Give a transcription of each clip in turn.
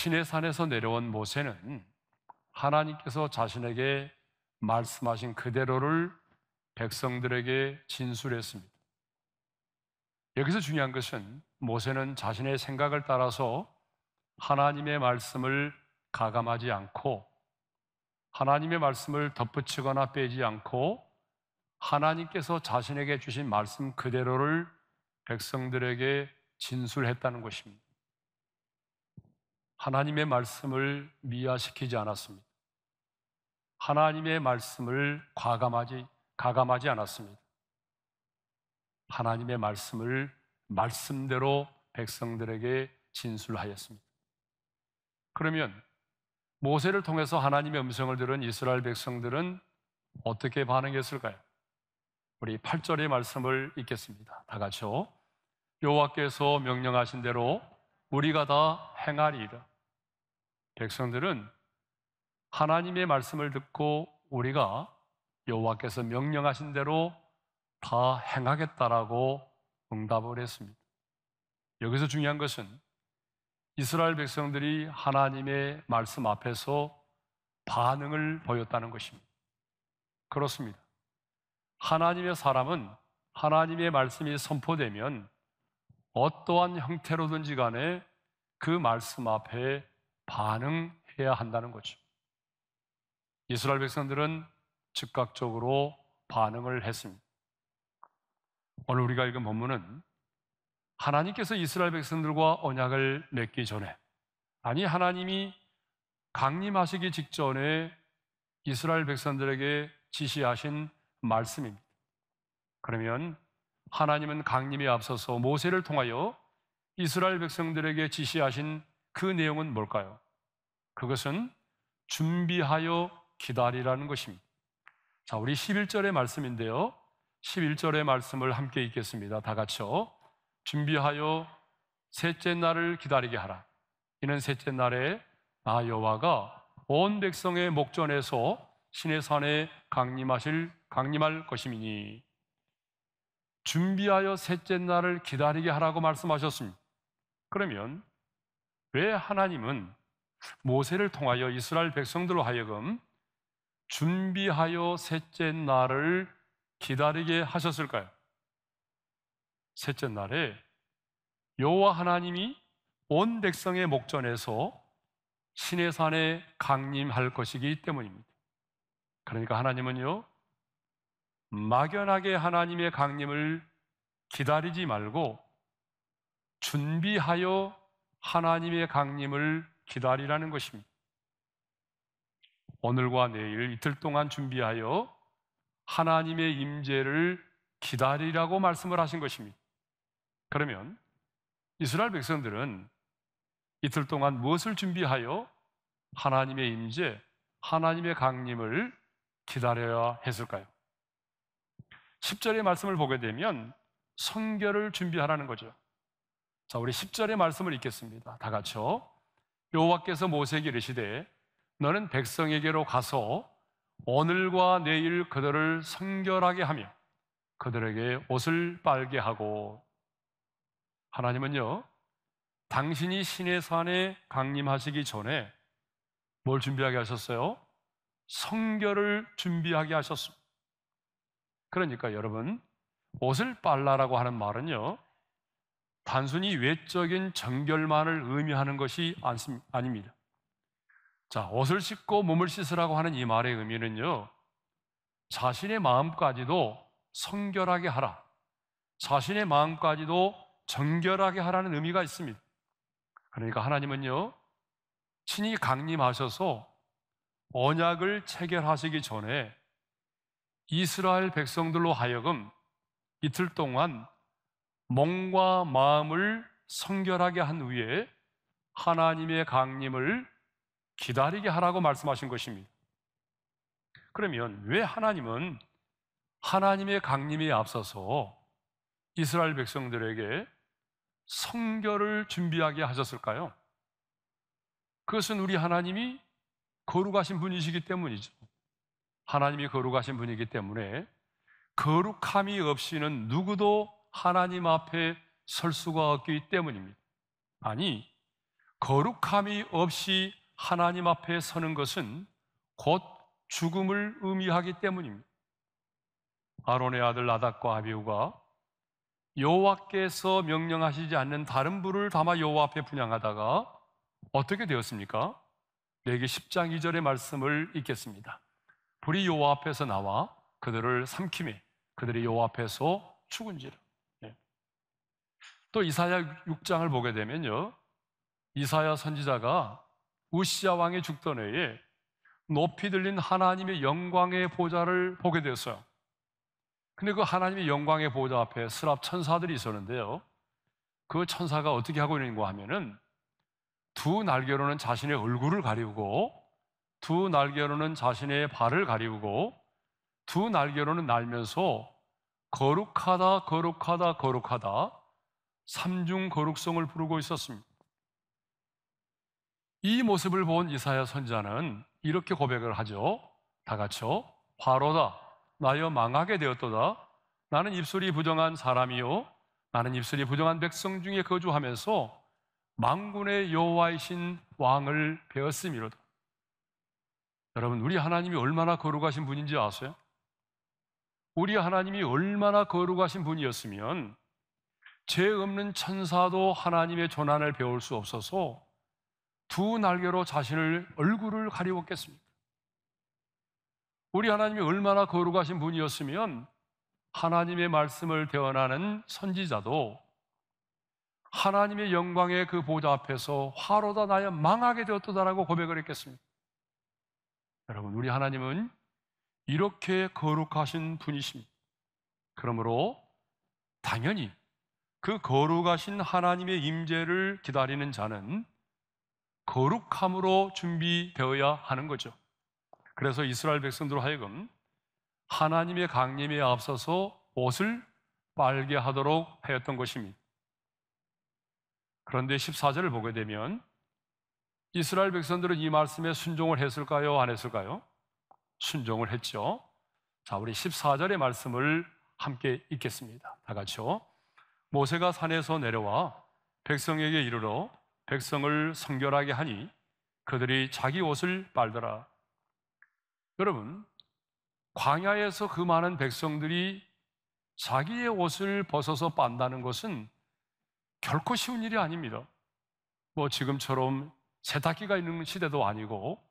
시내산에서 내려온 모세는 하나님께서 자신에게 말씀하신 그대로를 백성들에게 진술했습니다. 여기서 중요한 것은 모세는 자신의 생각을 따라서 하나님의 말씀을 가감하지 않고 하나님의 말씀을 덧붙이거나 빼지 않고 하나님께서 자신에게 주신 말씀 그대로를 백성들에게 진술했다는 것입니다. 하나님의 말씀을 미화시키지 않았습니다. 하나님의 말씀을 가감하지 않았습니다. 하나님의 말씀을 말씀대로 백성들에게 진술하였습니다. 그러면 모세를 통해서 하나님의 음성을 들은 이스라엘 백성들은 어떻게 반응했을까요? 우리 8절의 말씀을 읽겠습니다. 다 같이요. 여호와께서 명령하신 대로 우리가 다 행하리이다. 백성들은 하나님의 말씀을 듣고 우리가 여호와께서 명령하신 대로 다 행하겠다라고 응답을 했습니다. 여기서 중요한 것은 이스라엘 백성들이 하나님의 말씀 앞에서 반응을 보였다는 것입니다. 그렇습니다. 하나님의 사람은 하나님의 말씀이 선포되면 어떠한 형태로든지 간에 그 말씀 앞에 반응해야 한다는 거죠. 이스라엘 백성들은 즉각적으로 반응을 했습니다. 오늘 우리가 읽은 본문은 하나님께서 이스라엘 백성들과 언약을 맺기 전에, 아니 하나님이 강림하시기 직전에 이스라엘 백성들에게 지시하신 말씀입니다. 그러면 하나님은 강림에 앞서서 모세를 통하여 이스라엘 백성들에게 지시하신 그 내용은 뭘까요? 그것은 준비하여 기다리라는 것입니다. 자, 우리 11절의 말씀인데요. 11절의 말씀을 함께 읽겠습니다. 다 같이요. 준비하여 셋째 날을 기다리게 하라. 이는 셋째 날에 나 여호와가 온 백성의 목전에서 시내산에 강림할 것임이니. 준비하여 셋째 날을 기다리게 하라고 말씀하셨습니다. 그러면 왜 하나님은 모세를 통하여 이스라엘 백성들로 하여금 준비하여 셋째 날을 기다리게 하셨을까요? 셋째 날에 여호와 하나님이 온 백성의 목전에서 시내산에 강림할 것이기 때문입니다. 그러니까 하나님은요, 막연하게 하나님의 강림을 기다리지 말고 준비하여 하나님의 강림을 기다리라는 것입니다. 오늘과 내일 이틀 동안 준비하여 하나님의 임재를 기다리라고 말씀을 하신 것입니다. 그러면 이스라엘 백성들은 이틀 동안 무엇을 준비하여 하나님의 임재, 하나님의 강림을 기다려야 했을까요? 10절의 말씀을 보게 되면 성결을 준비하라는 거죠. 자, 우리 10절의 말씀을 읽겠습니다. 다 같이요. 여호와께서 모세에게 이르시되 너는 백성에게로 가서 오늘과 내일 그들을 성결하게 하며 그들에게 옷을 빨게 하고. 하나님은요, 당신이 시내산에 강림하시기 전에 뭘 준비하게 하셨어요? 성결을 준비하게 하셨습니다. 그러니까 여러분, 옷을 빨라라고 하는 말은요, 단순히 외적인 정결만을 의미하는 것이 아닙니다. 자, 옷을 씻고 몸을 씻으라고 하는 이 말의 의미는요, 자신의 마음까지도 성결하게 하라, 자신의 마음까지도 정결하게 하라는 의미가 있습니다. 그러니까 하나님은요, 친히 강림하셔서 언약을 체결하시기 전에 이스라엘 백성들로 하여금 이틀 동안 몸과 마음을 성결하게 한 후에 하나님의 강림을 기다리게 하라고 말씀하신 것입니다. 그러면 왜 하나님은 하나님의 강림에 앞서서 이스라엘 백성들에게 성결을 준비하게 하셨을까요? 그것은 우리 하나님이 거룩하신 분이시기 때문이죠. 하나님이 거룩하신 분이기 때문에 거룩함이 없이는 누구도 하나님 앞에 설 수가 없기 때문입니다. 아니, 거룩함이 없이 하나님 앞에 서는 것은 곧 죽음을 의미하기 때문입니다. 아론의 아들 나답과 아비후가 여호와께서 명령하시지 않는 다른 불을 담아 여호와 앞에 분향하다가 어떻게 되었습니까? 레위기 10장 2절의 말씀을 읽겠습니다. 불이 여호와 앞에서 나와 그들을 삼키매 그들이 여호와 앞에서 죽은지라. 또 이사야 6장을 보게 되면요, 이사야 선지자가 우시야 왕이 죽던 해에 높이 들린 하나님의 영광의 보좌를 보게 되었어요. 근데 그 하나님의 영광의 보좌 앞에 스랍 천사들이 있었는데요, 그 천사가 어떻게 하고 있는가 하면은 두 날개로는 자신의 얼굴을 가리우고 두 날개로는 자신의 발을 가리우고 두 날개로는 날면서 거룩하다 거룩하다 거룩하다 삼중 거룩성을 부르고 있었습니다. 이 모습을 본 이사야 선지자는 이렇게 고백을 하죠. 다 같이요. 화로다 나여 망하게 되었도다. 나는 입술이 부정한 사람이요 나는 입술이 부정한 백성 중에 거주하면서 만군의 여호와이신 왕을 배웠음이로다. 여러분, 우리 하나님이 얼마나 거룩하신 분인지 아세요? 우리 하나님이 얼마나 거룩하신 분이었으면 죄 없는 천사도 하나님의 조난을 배울 수 없어서 두 날개로 자신을 얼굴을 가리웠겠습니까? 우리 하나님이 얼마나 거룩하신 분이었으면 하나님의 말씀을 대언하는 선지자도 하나님의 영광의 그 보좌 앞에서 화로다 나여 망하게 되었도다라고 고백을 했겠습니다. 여러분, 우리 하나님은 이렇게 거룩하신 분이십니다. 그러므로 당연히 그 거룩하신 하나님의 임재를 기다리는 자는 거룩함으로 준비되어야 하는 거죠. 그래서 이스라엘 백성들로 하여금 하나님의 강림에 앞서서 옷을 빨게 하도록 하였던 것입니다. 그런데 14절을 보게 되면 이스라엘 백성들은 이 말씀에 순종을 했을까요? 안 했을까요? 순종을 했죠. 자, 우리 14절의 말씀을 함께 읽겠습니다. 다 같이요. 모세가 산에서 내려와 백성에게 이르러 백성을 성결하게 하니 그들이 자기 옷을 빨더라. 여러분, 광야에서 그 많은 백성들이 자기의 옷을 벗어서 빤다는 것은 결코 쉬운 일이 아닙니다. 뭐 지금처럼 세탁기가 있는 시대도 아니고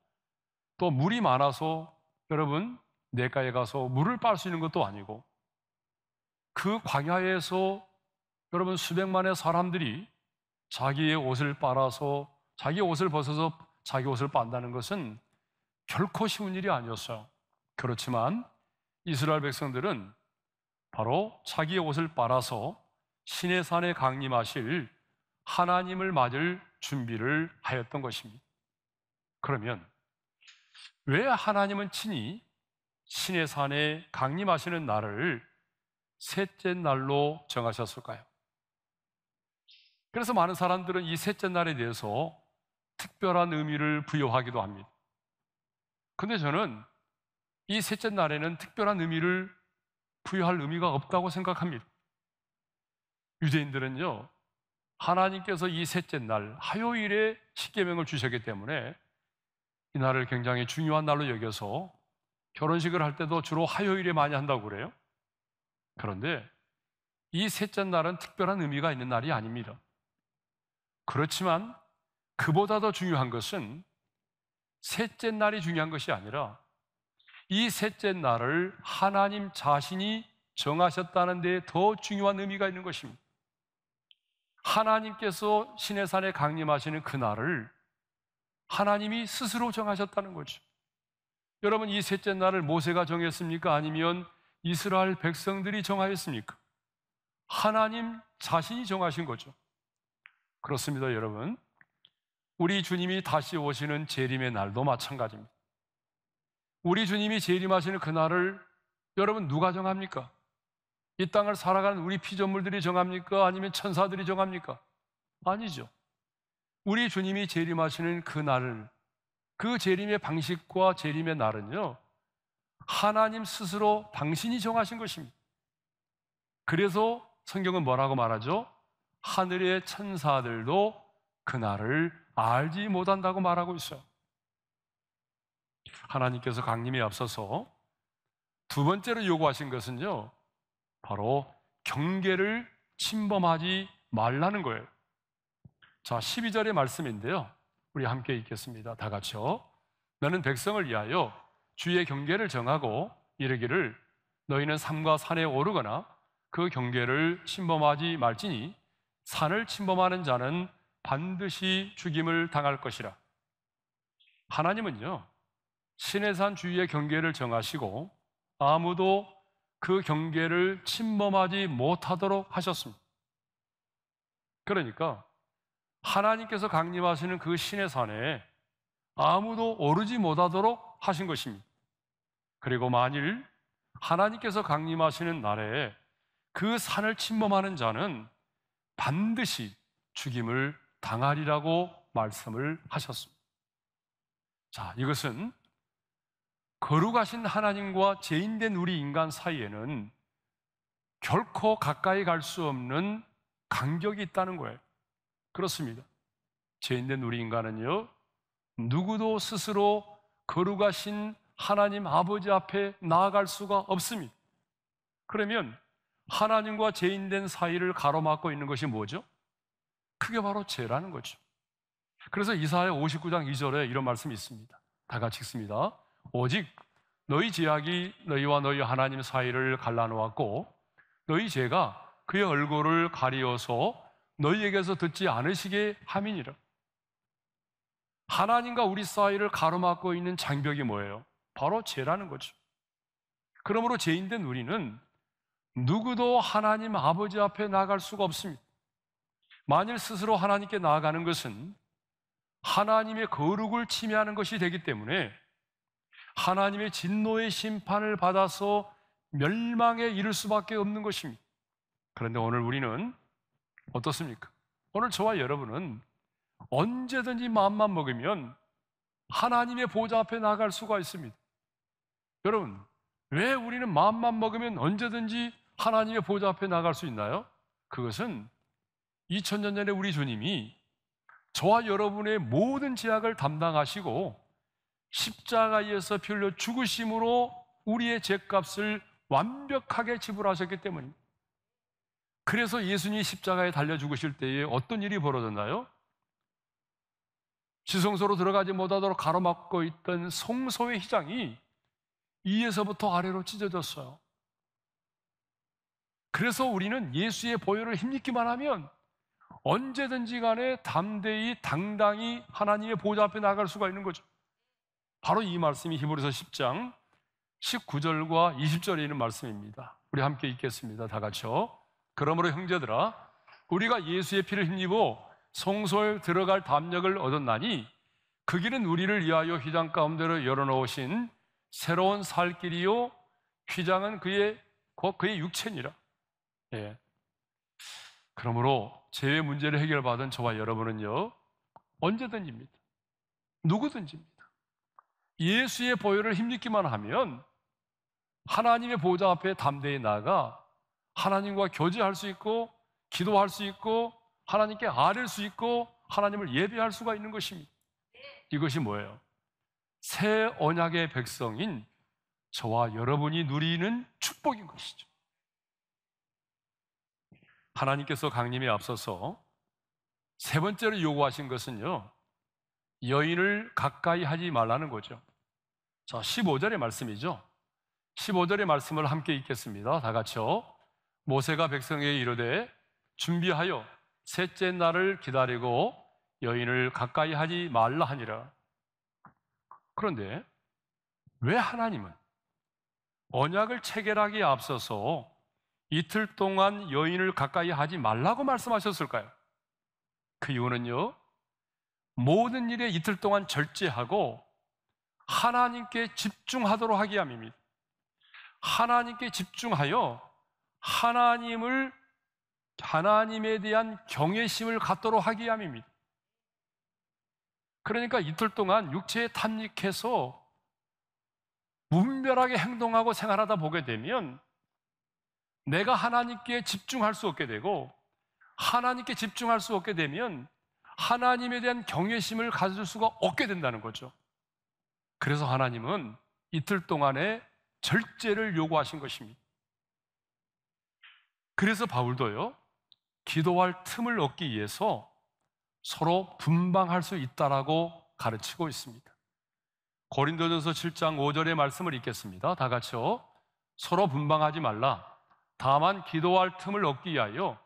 또 물이 많아서 여러분 냇가에 가서 물을 빨 수 있는 것도 아니고 그 광야에서 여러분 수백만의 사람들이 자기의 옷을 빨아서 자기 옷을 벗어서 자기 옷을 빤다는 것은 결코 쉬운 일이 아니었어요. 그렇지만 이스라엘 백성들은 바로 자기의 옷을 빨아서 시내산에 강림하실 하나님을 맞을 준비를 하였던 것입니다. 그러면 왜 하나님은 친히 시내산에 강림하시는 날을 셋째 날로 정하셨을까요? 그래서 많은 사람들은 이 셋째 날에 대해서 특별한 의미를 부여하기도 합니다. 근데 저는 이 셋째 날에는 특별한 의미를 부여할 의미가 없다고 생각합니다. 유대인들은요, 하나님께서 이 셋째 날 화요일에 십계명을 주셨기 때문에 이 날을 굉장히 중요한 날로 여겨서 결혼식을 할 때도 주로 화요일에 많이 한다고 그래요. 그런데 이 셋째 날은 특별한 의미가 있는 날이 아닙니다. 그렇지만 그보다 더 중요한 것은 셋째 날이 중요한 것이 아니라 이 셋째 날을 하나님 자신이 정하셨다는 데 더 중요한 의미가 있는 것입니다. 하나님께서 시내산에 강림하시는 그 날을 하나님이 스스로 정하셨다는 거죠. 여러분, 이 셋째 날을 모세가 정했습니까? 아니면 이스라엘 백성들이 정하였습니까? 하나님 자신이 정하신 거죠. 그렇습니다, 여러분. 우리 주님이 다시 오시는 재림의 날도 마찬가지입니다. 우리 주님이 재림하시는 그 날을 여러분 누가 정합니까? 이 땅을 살아가는 우리 피조물들이 정합니까? 아니면 천사들이 정합니까? 아니죠. 우리 주님이 재림하시는 그 날을, 그 재림의 방식과 재림의 날은요, 하나님 스스로 당신이 정하신 것입니다. 그래서 성경은 뭐라고 말하죠? 하늘의 천사들도 그 날을 알지 못한다고 말하고 있어요. 하나님께서 강림에 앞서서 두 번째로 요구하신 것은요, 바로 경계를 침범하지 말라는 거예요. 자, 12절의 말씀인데요, 우리 함께 읽겠습니다. 다 같이요. 너는 백성을 위하여 주의 경계를 정하고 이르기를 너희는 산과 산에 오르거나 그 경계를 침범하지 말지니 산을 침범하는 자는 반드시 죽임을 당할 것이라. 하나님은요, 시내산 주위의 경계를 정하시고 아무도 그 경계를 침범하지 못하도록 하셨습니다. 그러니까 하나님께서 강림하시는 그 시내산에 아무도 오르지 못하도록 하신 것입니다. 그리고 만일 하나님께서 강림하시는 날에 그 산을 침범하는 자는 반드시 죽임을 당하리라고 말씀을 하셨습니다. 자, 이것은 거룩하신 하나님과 죄인된 우리 인간 사이에는 결코 가까이 갈 수 없는 간격이 있다는 거예요. 그렇습니다. 죄인된 우리 인간은요, 누구도 스스로 거룩하신 하나님 아버지 앞에 나아갈 수가 없습니다. 그러면 하나님과 죄인된 사이를 가로막고 있는 것이 뭐죠? 그게 바로 죄라는 거죠. 그래서 이사야 59장 2절에 이런 말씀이 있습니다. 다 같이 읽습니다. 오직 너희 죄악이 너희와 너희 하나님 사이를 갈라놓았고 너희 죄가 그의 얼굴을 가리어서 너희에게서 듣지 않으시게 함이니라. 하나님과 우리 사이를 가로막고 있는 장벽이 뭐예요? 바로 죄라는 거죠. 그러므로 죄인된 우리는 누구도 하나님 아버지 앞에 나아갈 수가 없습니다. 만일 스스로 하나님께 나아가는 것은 하나님의 거룩을 침해하는 것이 되기 때문에 하나님의 진노의 심판을 받아서 멸망에 이를 수밖에 없는 것입니다. 그런데 오늘 우리는 어떻습니까? 오늘 저와 여러분은 언제든지 마음만 먹으면 하나님의 보좌 앞에 나갈 수가 있습니다. 여러분, 왜 우리는 마음만 먹으면 언제든지 하나님의 보좌 앞에 나갈 수 있나요? 그것은 2000년 전에 우리 주님이 저와 여러분의 모든 죄악을 담당하시고 십자가에서 피 흘려 죽으심으로 우리의 죄값을 완벽하게 지불하셨기 때문입니다. 그래서 예수님이 십자가에 달려 죽으실 때에 어떤 일이 벌어졌나요? 지성소로 들어가지 못하도록 가로막고 있던 성소의 휘장이 위에서부터 아래로 찢어졌어요. 그래서 우리는 예수의 보혈을 힘입기만 하면 언제든지 간에 담대히 당당히 하나님의 보좌 앞에 나갈 수가 있는 거죠. 바로 이 말씀이 히브리서 10장 19절과 20절에 있는 말씀입니다. 우리 함께 읽겠습니다. 다 같이요. 그러므로 형제들아, 우리가 예수의 피를 힘입어 성소에 들어갈 담력을 얻었나니 그 길은 우리를 위하여 휘장 가운데로 열어놓으신 새로운 살 길이요 휘장은 그의 육체니라. 예. 그러므로 죄의 문제를 해결받은 저와 여러분은요, 언제든지입니다. 누구든지입니다. 예수의 보혈을 힘입기만 하면 하나님의 보좌 앞에 담대히 나가 하나님과 교제할 수 있고 기도할 수 있고 하나님께 아뢰 수 있고 하나님을 예배할 수가 있는 것입니다. 이것이 뭐예요? 새 언약의 백성인 저와 여러분이 누리는 축복인 것이죠. 하나님께서 강림에 앞서서 세 번째로 요구하신 것은요, 여인을 가까이 하지 말라는 거죠. 자, 15절의 말씀이죠. 15절의 말씀을 함께 읽겠습니다. 다 같이요. 모세가 백성에게 이르되 준비하여 셋째 날을 기다리고 여인을 가까이 하지 말라 하니라. 그런데 왜 하나님은 언약을 체결하기에 앞서서 이틀 동안 여인을 가까이 하지 말라고 말씀하셨을까요? 그 이유는요, 모든 일에 이틀 동안 절제하고 하나님께 집중하도록 하기 위함입니다. 하나님께 집중하여 하나님에 대한 경외심을 갖도록 하기 위함입니다. 그러니까 이틀 동안 육체에 탐닉해서 무분별하게 행동하고 생활하다 보게 되면 내가 하나님께 집중할 수 없게 되고, 하나님께 집중할 수 없게 되면 하나님에 대한 경외심을 가질 수가 없게 된다는 거죠. 그래서 하나님은 이틀 동안의 절제를 요구하신 것입니다. 그래서 바울도요, 기도할 틈을 얻기 위해서 서로 분방할 수 있다라고 가르치고 있습니다. 고린도전서 7장 5절의 말씀을 읽겠습니다. 다 같이요. 서로 분방하지 말라. 다만 기도할 틈을 얻기 위하여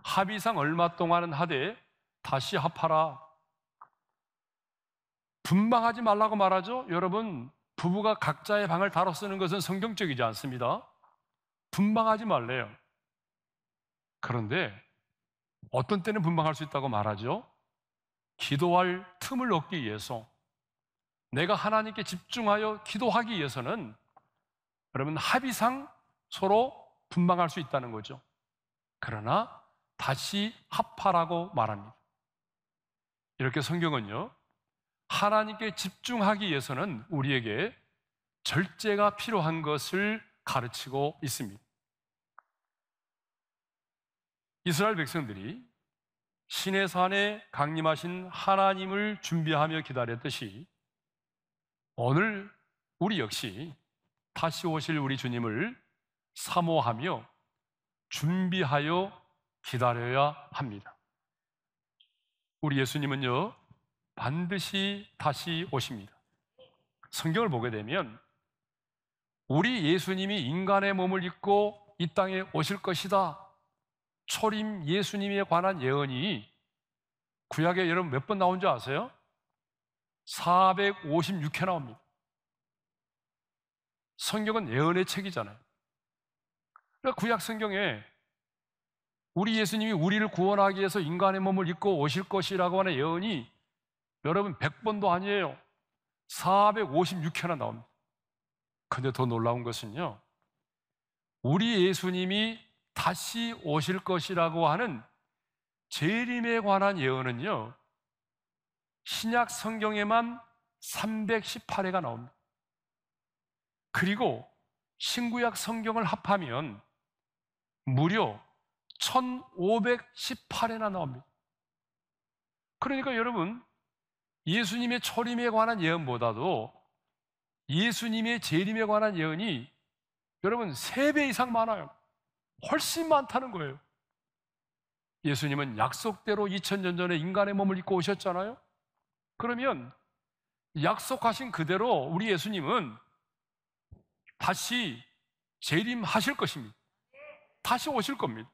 합의상 얼마 동안은 하되 다시 합하라. 분방하지 말라고 말하죠. 여러분, 부부가 각자의 방을 다뤄 쓰는 것은 성경적이지 않습니다. 분방하지 말래요. 그런데 어떤 때는 분방할 수 있다고 말하죠. 기도할 틈을 얻기 위해서, 내가 하나님께 집중하여 기도하기 위해서는 여러분 합의상 서로 분방할 수 있다는 거죠. 그러나 다시 합하라고 말합니다. 이렇게 성경은요, 하나님께 집중하기 위해서는 우리에게 절제가 필요한 것을 가르치고 있습니다. 이스라엘 백성들이 시내산에 강림하신 하나님을 준비하며 기다렸듯이 오늘 우리 역시 다시 오실 우리 주님을 사모하며 준비하여 기다려야 합니다. 우리 예수님은요, 반드시 다시 오십니다. 성경을 보게 되면 우리 예수님이 인간의 몸을 입고 이 땅에 오실 것이다, 초림 예수님에 관한 예언이 구약에 여러분 몇 번 나온 줄 아세요? 456회 나옵니다. 성경은 예언의 책이잖아요. 그러니까 구약 성경에 우리 예수님이 우리를 구원하기 위해서 인간의 몸을 입고 오실 것이라고 하는 예언이 여러분 100번도 아니에요. 456회나 나옵니다. 근데 더 놀라운 것은요, 우리 예수님이 다시 오실 것이라고 하는 재림에 관한 예언은요, 신약 성경에만 318회가 나옵니다. 그리고 신구약 성경을 합하면 무려 1518회나 나옵니다. 그러니까 여러분, 예수님의 초림에 관한 예언보다도 예수님의 재림에 관한 예언이 여러분 3배 이상 많아요. 훨씬 많다는 거예요. 예수님은 약속대로 2000년 전에 인간의 몸을 입고 오셨잖아요. 그러면 약속하신 그대로 우리 예수님은 다시 재림하실 것입니다. 다시 오실 겁니다.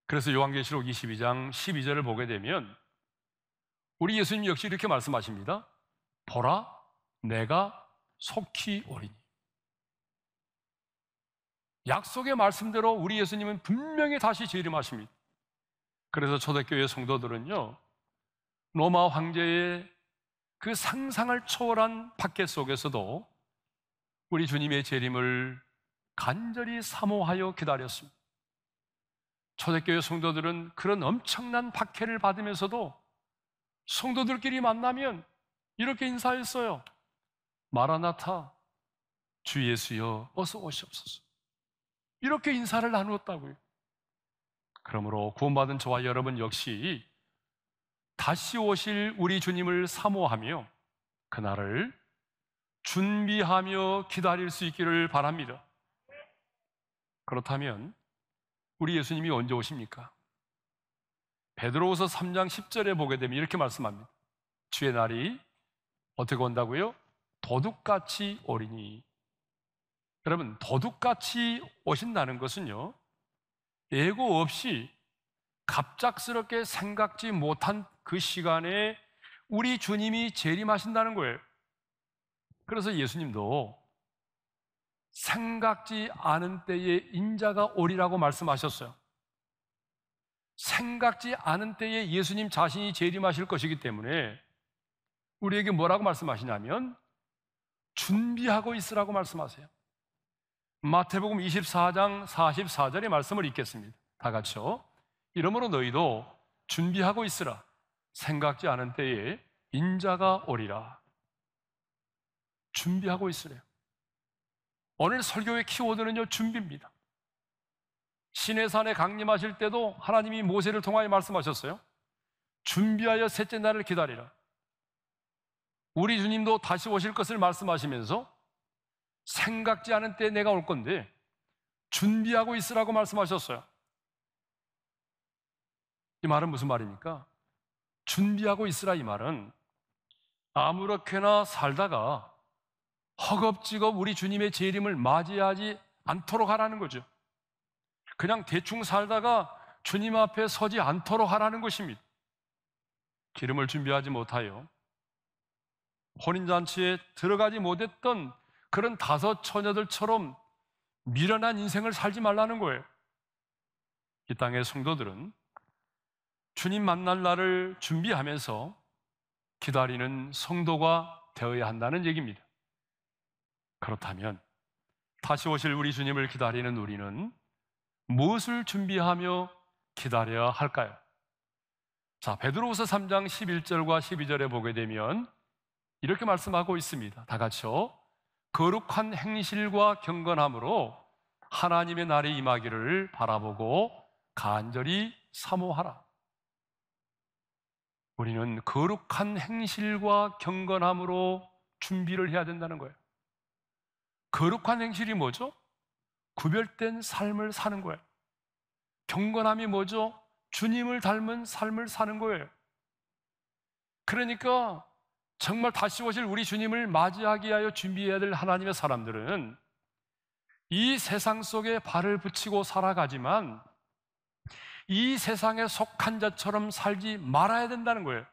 그래서 요한계시록 22장 12절을 보게 되면 우리 예수님 역시 이렇게 말씀하십니다. 보라, 내가 속히 오리니. 약속의 말씀대로 우리 예수님은 분명히 다시 재림하십니다. 그래서 초대교회 성도들은요, 로마 황제의 그 상상을 초월한 박해 속에서도 우리 주님의 재림을 간절히 사모하여 기다렸습니다. 초대교회 성도들은 그런 엄청난 박해를 받으면서도 성도들끼리 만나면 이렇게 인사했어요. 마라나타, 주 예수여 어서 오시옵소서. 이렇게 인사를 나누었다고요. 그러므로 구원받은 저와 여러분 역시 다시 오실 우리 주님을 사모하며 그날을 준비하며 기다릴 수 있기를 바랍니다. 그렇다면 우리 예수님이 언제 오십니까? 베드로후서 3장 10절에 보게 되면 이렇게 말씀합니다. 주의 날이 어떻게 온다고요? 도둑같이 오리니. 여러분, 도둑같이 오신다는 것은요, 예고 없이 갑작스럽게 생각지 못한 그 시간에 우리 주님이 재림하신다는 거예요. 그래서 예수님도 생각지 않은 때에 인자가 오리라고 말씀하셨어요. 생각지 않은 때에 예수님 자신이 재림하실 것이기 때문에 우리에게 뭐라고 말씀하시냐면 준비하고 있으라고 말씀하세요. 마태복음 24장 44절의 말씀을 읽겠습니다. 다 같이요. 이러므로 너희도 준비하고 있으라. 생각지 않은 때에 인자가 오리라. 준비하고 있으래요. 오늘 설교의 키워드는요, 준비입니다. 시내산에 강림하실 때도 하나님이 모세를 통하여 말씀하셨어요. 준비하여 셋째 날을 기다리라. 우리 주님도 다시 오실 것을 말씀하시면서 생각지 않은 때 내가 올 건데 준비하고 있으라고 말씀하셨어요. 이 말은 무슨 말입니까? 준비하고 있으라 이 말은 아무렇게나 살다가 허겁지겁 우리 주님의 재림을 맞이하지 않도록 하라는 거죠. 그냥 대충 살다가 주님 앞에 서지 않도록 하라는 것입니다. 기름을 준비하지 못하여 혼인잔치에 들어가지 못했던 그런 다섯 처녀들처럼 미련한 인생을 살지 말라는 거예요. 이 땅의 성도들은 주님 만날 날을 준비하면서 기다리는 성도가 되어야 한다는 얘기입니다. 그렇다면 다시 오실 우리 주님을 기다리는 우리는 무엇을 준비하며 기다려야 할까요? 자, 베드로후서 3장 11절과 12절에 보게 되면 이렇게 말씀하고 있습니다. 다 같이요. 거룩한 행실과 경건함으로 하나님의 날이 임하기를 바라보고 간절히 사모하라. 우리는 거룩한 행실과 경건함으로 준비를 해야 된다는 거예요. 거룩한 행실이 뭐죠? 구별된 삶을 사는 거예요. 경건함이 뭐죠? 주님을 닮은 삶을 사는 거예요. 그러니까 정말 다시 오실 우리 주님을 맞이하기 위하여 준비해야 될 하나님의 사람들은 이 세상 속에 발을 붙이고 살아가지만 이 세상에 속한 자처럼 살지 말아야 된다는 거예요.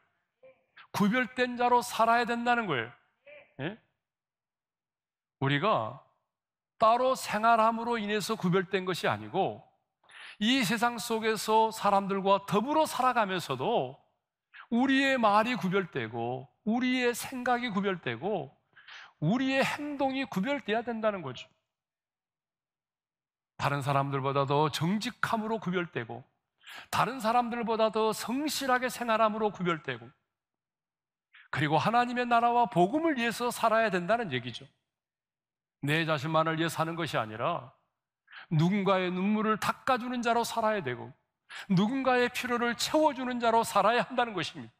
구별된 자로 살아야 된다는 거예요. 예? 우리가 따로 생활함으로 인해서 구별된 것이 아니고 이 세상 속에서 사람들과 더불어 살아가면서도 우리의 말이 구별되고 우리의 생각이 구별되고 우리의 행동이 구별돼야 된다는 거죠. 다른 사람들보다 더 정직함으로 구별되고 다른 사람들보다 더 성실하게 생활함으로 구별되고 그리고 하나님의 나라와 복음을 위해서 살아야 된다는 얘기죠. 내 자신만을 위해 사는 것이 아니라 누군가의 눈물을 닦아주는 자로 살아야 되고 누군가의 필요를 채워주는 자로 살아야 한다는 것입니다.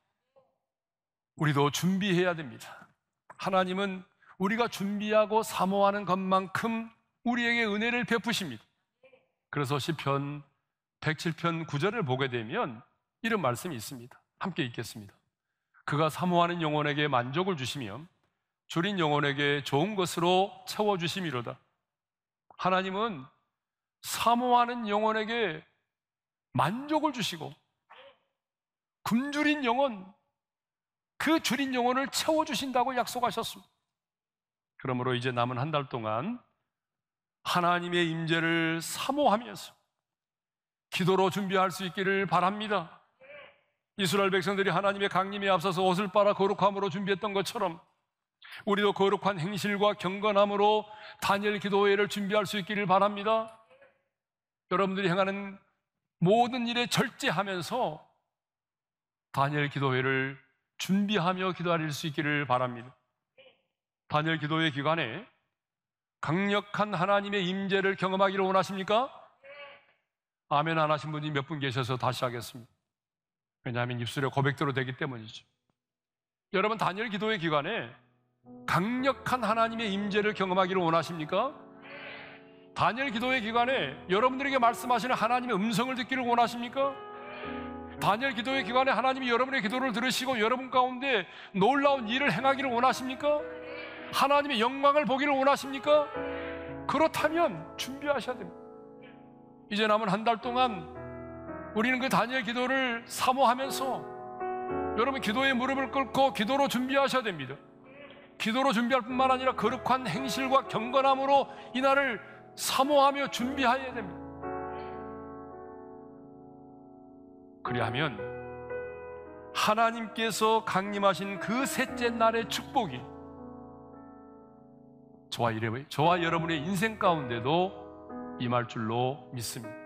우리도 준비해야 됩니다. 하나님은 우리가 준비하고 사모하는 것만큼 우리에게 은혜를 베푸십니다. 그래서 시편 107편 9절을 보게 되면 이런 말씀이 있습니다. 함께 읽겠습니다. 그가 사모하는 영혼에게 만족을 주시며 줄인 영혼에게 좋은 것으로 채워주심이로다. 하나님은 사모하는 영혼에게 만족을 주시고 굶주린 영혼, 그 줄인 영혼을 채워주신다고 약속하셨습니다. 그러므로 이제 남은 한 달 동안 하나님의 임재를 사모하면서 기도로 준비할 수 있기를 바랍니다. 이스라엘 백성들이 하나님의 강림에 앞서서 옷을 빨아 거룩함으로 준비했던 것처럼 우리도 거룩한 행실과 경건함으로 다니엘 기도회를 준비할 수 있기를 바랍니다. 여러분들이 행하는 모든 일에 절제하면서 다니엘 기도회를 준비하며 기다릴 수 있기를 바랍니다. 다니엘 기도회 기간에 강력한 하나님의 임재를 경험하기를 원하십니까? 아멘 안 하신 분이 몇 분 계셔서 다시 하겠습니다. 왜냐하면 입술에 고백대로 되기 때문이죠. 여러분, 다니엘 기도회 기간에 강력한 하나님의 임재를 경험하기를 원하십니까? 다니엘 기도회 기간에 여러분들에게 말씀하시는 하나님의 음성을 듣기를 원하십니까? 다니엘 기도회 기간에 하나님이 여러분의 기도를 들으시고 여러분 가운데 놀라운 일을 행하기를 원하십니까? 하나님의 영광을 보기를 원하십니까? 그렇다면 준비하셔야 됩니다. 이제 남은 한 달 동안 우리는 그 다니엘 기도를 사모하면서 여러분 기도의 무릎을 꿇고 기도로 준비하셔야 됩니다. 기도로 준비할 뿐만 아니라 거룩한 행실과 경건함으로 이 날을 사모하며 준비해야 됩니다. 그리하면 하나님께서 강림하신 그 셋째 날의 축복이 저와 여러분의 인생 가운데도 임할 줄로 믿습니다.